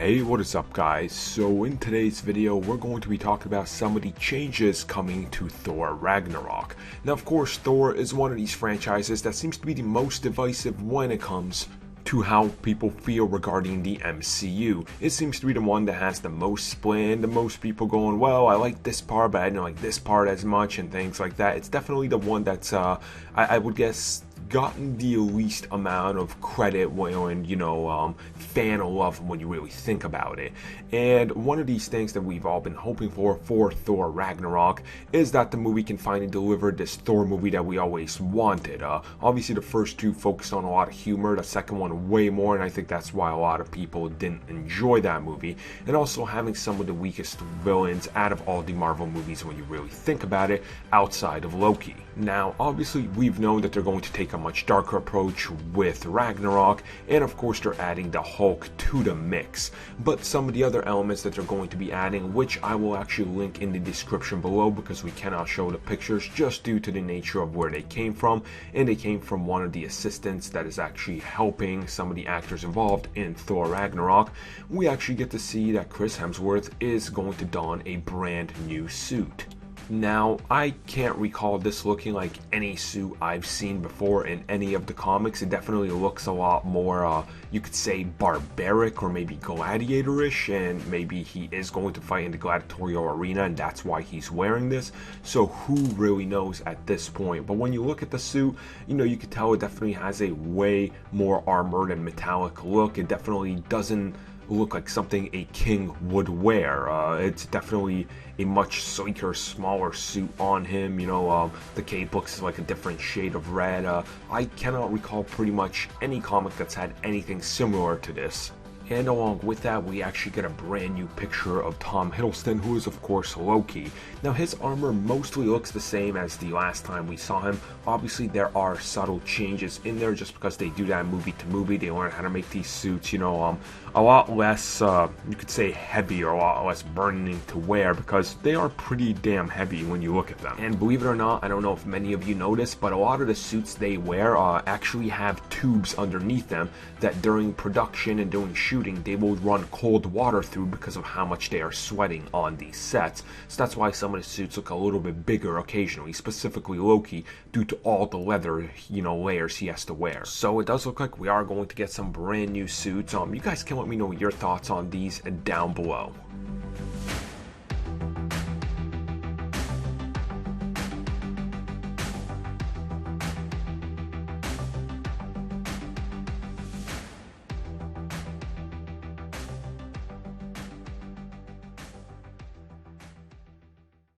Hey, what is up guys? So in today's video we're going to be talking about some of the changes coming to Thor Ragnarok. Now of course Thor is one of these franchises that seems to be the most divisive when it comes to how people feel regarding the MCU. It seems to be the one that has the most split, the most people going, well, I like this part but I didn't like this part as much and things like that. It's definitely the one that's I would guess gotten the least amount of credit when fan love when you really think about it. And one of these things that we've all been hoping for Thor Ragnarok is that the movie can finally deliver this Thor movie that we always wanted. Obviously the first two focused on a lot of humor, the second one way more, and I think that's why a lot of people didn't enjoy that movie. And also having some of the weakest villains out of all the Marvel movies when you really think about it, outside of Loki. Now obviously we've known that they're going to take a much darker approach with Ragnarok, and of course they're adding the Hulk to the mix. But some of the other elements that they're going to be adding, which I will actually link in the description below because we cannot show the pictures just due to the nature of where they came from, and they came from one of the assistants that is actually helping some of the actors involved in Thor Ragnarok. We actually get to see that Chris Hemsworth is going to don a brand new suit. Now, I can't recall this looking like any suit I've seen before in any of the comics. It definitely looks a lot more, you could say, barbaric or maybe gladiatorish, and maybe he is going to fight in the gladiatorial arena and that's why he's wearing this. So who really knows at this point? But when you look at the suit, you can tell it definitely has a way more armored and metallic look. It definitely doesn't look like something a king would wear. It's definitely a much sleeker, smaller suit on him. The cape looks like a different shade of red. I cannot recall pretty much any comic that's had anything similar to this. And along with that, we actually get a brand new picture of Tom Hiddleston, who is of course Loki. Now his armor mostly looks the same as the last time we saw him. Obviously there are subtle changes in there just because they do that movie to movie. They learn how to make these suits, a lot less, you could say heavy, or a lot less burning to wear, because they are pretty damn heavy when you look at them. And believe it or not, I don't know if many of you noticed, but a lot of the suits they wear actually have tubes underneath them that during production and during shooting they will run cold water through because of how much they are sweating on these sets. So that's why some of the suits look a little bit bigger occasionally, specifically Loki, due to all the leather, layers he has to wear. So it does look like we are going to get some brand new suits. You guys can let me know your thoughts on these down below.